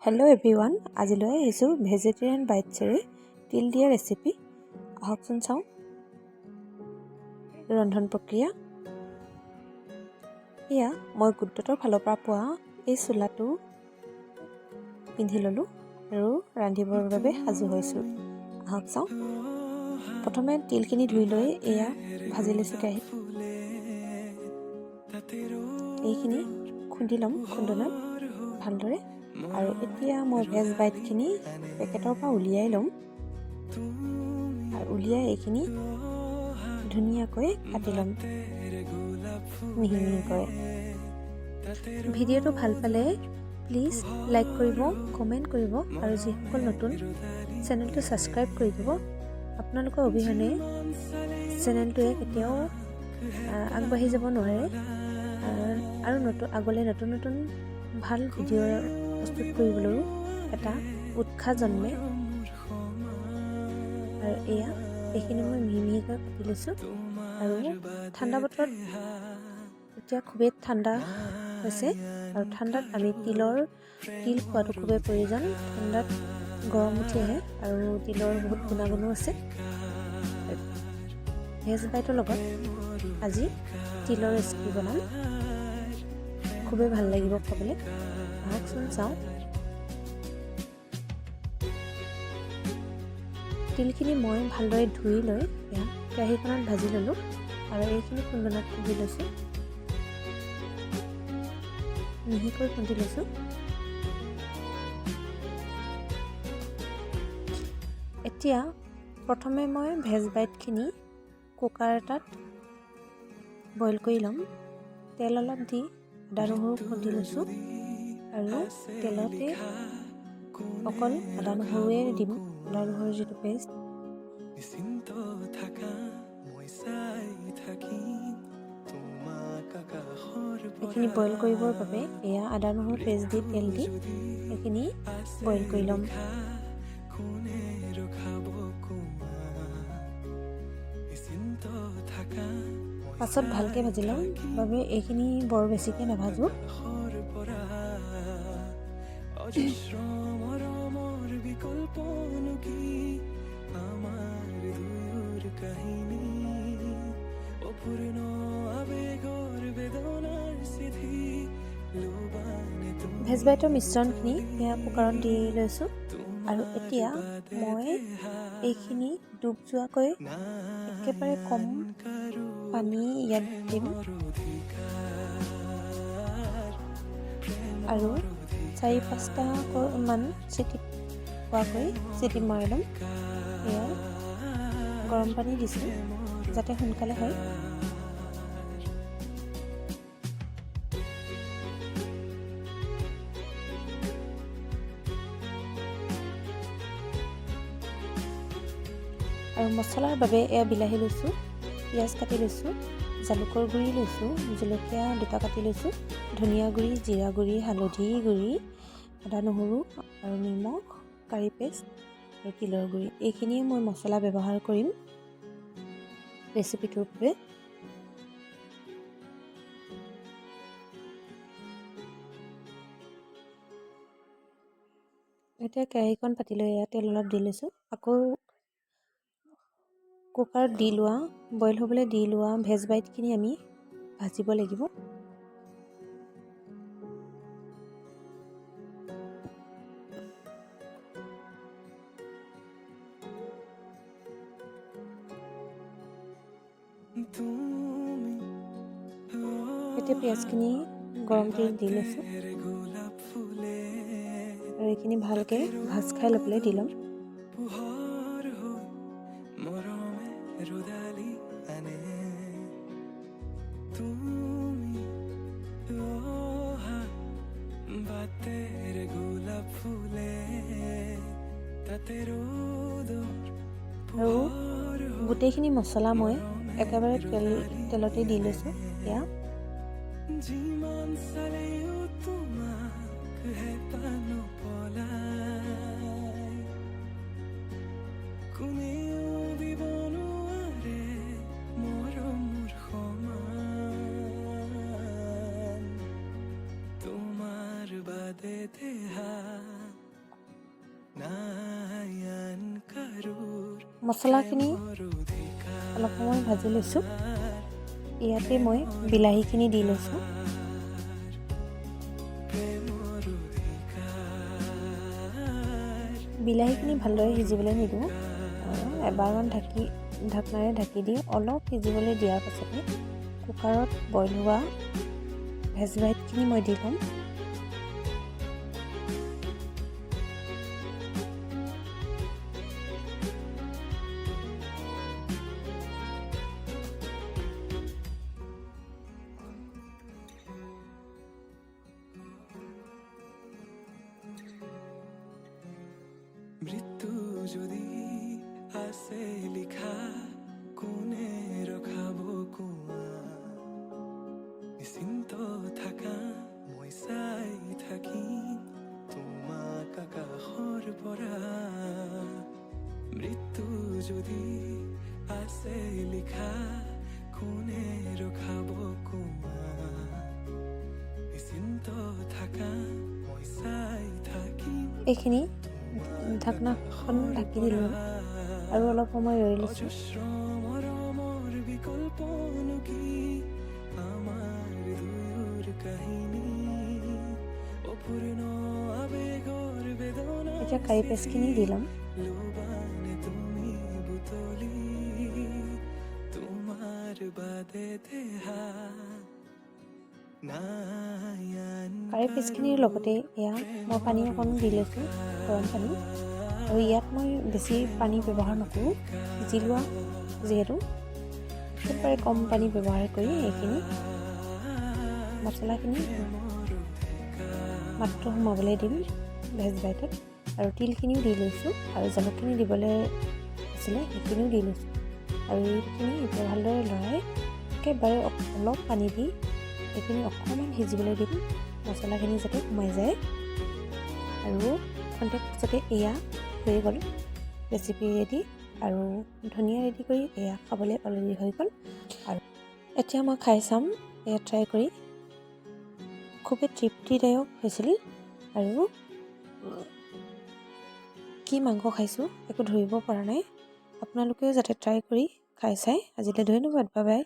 Hello' everyone, আজিলৈ আহিছোঁ vegetarian বাইটছেৰে তিল দিয়া ৰেচিপি। আহকচোন চাওঁ ৰন্ধন প্ৰক্ৰিয়া। এয়া মই গুডডটৰ ফালৰ পৰা পোৱা এই চোলাটো পিন্ধি ল'লোঁ আৰু ৰান্ধিবৰ বাবে সাজু হৈছোঁ। আহক চাওঁ। প্ৰথমে তিলখিনি ধুই লৈ এয়া ভাজি লৈছোঁ কেৰাহীত। এইখিনি খুন্দি ল'ম খুন্দনাত ভালদৰে। আৰু এতিয়া মই ভেজ বাইটখিনি পেকেটৰ পৰা উলিয়াই ল'ম আৰু উলিয়াই এইখিনি ধুনীয়াকৈ কাটি ল'ম মিহি মিহিকৈ। ভিডিঅ'টো ভাল পালে প্লিজ লাইক কৰিব, কমেণ্ট কৰিব আৰু যিসকল নতুন চেনেলটো ছাবস্ক্ৰাইব কৰি দিব। আপোনালোকৰ অবিহনে চেনেলটোৱে কেতিয়াও আগবাঢ়ি যাব নোৱাৰে আৰু আগলৈ নতুন নতুন ভাল ভিডিঅ' প্ৰস্তুত কৰিবলৈও এটা উৎসাহ জন্মে। আৰু এইখিনি মই মিহি মিহিকৈ কাটি লৈছোঁ। আৰু ঠাণ্ডা বতৰত এতিয়া খুবেই ঠাণ্ডা হৈছে আৰু ঠাণ্ডাত আমি তিল খোৱাটো খুবেই প্ৰয়োজন। ঠাণ্ডাত গৰম উঠি আহে আৰু তিলৰ বহুত গুণাগুণো আছে। ভেজ বাইটৰ লগত আজি তিলৰ ৰেচিপি বনাম, খুবেই ভাল লাগিব খাবলৈ। আহকচোন চাওঁ। তিলখিনি মই ভালদৰে ধুই লৈ কেৰাহীখনত ভাজি ল'লোঁ আৰু এইখিনি খুন্দনাত খুন্দি লৈছোঁ, মিহিকৈ খুন্দি লৈছোঁ। এতিয়া প্ৰথমে মই ভেজ বাইটখিনি কুকাৰ এটাত বইল কৰি ল'ম। তেল অলপ দি আদা নহৰু খুন্দি লৈছোঁ আৰু তেলতে অকল আদা নহৰুৱে দিম, আদা নহৰুৰ যিটো পেষ্ট। এইখিনি বইল কৰিবৰ বাবে এয়া আদা নহৰু পেষ্ট দি তেল দি এইখিনি বইল কৰি ল'ম। পাছত ভালকৈ ভাজি ল'ম বাবে এইখিনি বৰ বেছিকৈ নাভাজোঁ। ভেজ বাইটৰ মিশ্ৰণখিনি এয়া কুকাৰত দি লৈছোঁ আৰু এতিয়া মই এইখিনি ডুব যোৱাকৈ একেবাৰে কম পানী ইয়াত দিম আৰু 4-5টা মান চিটি পোৱাকৈ চিটি মাৰি ল'ম। এয়া গৰম পানী দিছোঁ যাতে সোনকালে হয়। আৰু মছলাৰ বাবে এয়া বিলাহী লৈছোঁ, পিঁয়াজ কাটি লৈছোঁ, জালুকৰ গুড়ি লৈছোঁ, জলকীয়া 2টা কাটি লৈছোঁ, ধনিয়া গুড়ি, জিৰা গুড়ি, হালধি গুড়ি, আদা নহৰু আৰু নিমখ, কাৰী পেষ্ট আৰু তিলৰ গুড়ি। এইখিনিয়ে মই মছলা ব্যৱহাৰ কৰিম ৰেচিপিটোৰ বাবে। এতিয়া কেৰাহীখন পাতি লৈ এয়া তেল অলপ দি লৈছোঁ। আকৌ কুকাৰত বইল হ'বলৈ দি লোৱা ভেজ বাইটখিনি আমি ভাজিব লাগিব। এতিয়া পিঁয়াজখিনি গৰম তেল দি লৈছোঁ আৰু এইখিনি ভালকৈ ভাজ খাই ল'বলৈ দি ল'ম। আৰু গোটেইখিনি মছলা মই একেবাৰে তেলতে দি লৈছোঁ। এয়া মছলাখিনি অলপ সময় ভাজি লৈছোঁ। ইয়াতে মই বিলাহীখিনি দি লৈছোঁ। বিলাহীখিনি ভালদৰে সিজিবলৈ নিদিওঁ। এবাৰমান ঢাকনাৰে ঢাকি দি অলপ সিজিবলৈ দিয়াৰ পাছতে কুকাৰত বইল হোৱা ভেজ হোৱাইটখিনি মই দি ল'ম। মৃত্যু যদি আছে লিখা কোনে ৰখাব কোৱা নিশ্চিন্ত থাকা মই চাই থাকিম তোমাক আকাশৰ পৰা মৃত্যু যদি আছে লিখা কোনে ৰখাব কোৱা নিশ্চিন্ত থাকা মই চাই থাকিম। এইখিনি ঢাকনাখন ঢাকি দিলোঁ আৰু অলপ সময় ৰৈ লৈছোঁ। এতিয়া কাৰী পেষ্টখিনি দি ল'ম। কাৰী পেষ্টখিনিৰ লগতে এয়া মই পানী অকণ দি লৈছোঁ, গৰম পানী। আৰু ইয়াত মই বেছি পানী ব্যৱহাৰ নকৰোঁ, সিজি লোৱা যিহেতু একেবাৰে কম পানী ব্যৱহাৰ কৰি এইখিনি মছলাখিনি মাত্ৰ সোমাবলৈ দিম ভেজ হোৱাইটত। আৰু তিলখিনিও দি লৈছোঁ আৰু জালুকখিনি দিবলৈ আছিলে সেইখিনিও দি লৈছোঁ। আৰু এইখিনি এতিয়া ভালদৰে লৰাই একেবাৰে অলপ পানী দি এইখিনি অকণমান সিজিবলৈ দিম, মছলাখিনি যাতে সোমাই যায়। আৰু খন্তেক পাছতে এয়া হৈ গ'ল ৰেচিপি ৰেডি। আৰু ধনিয়া ৰেডি কৰি এয়া খাবলৈ অলৰেডি হৈ গ'ল। আৰু এতিয়া মই খাই চাম এয়া ট্ৰাই কৰি। খুবেই তৃপ্তিদায়ক হৈছিল। আৰু কি মাংস খাইছোঁ একো ধৰিব পৰা নাই। আপোনালোকেও যাতে ট্ৰাই কৰি খাই চাই। আজিলৈ ধন্যবাদ, বাই বাই।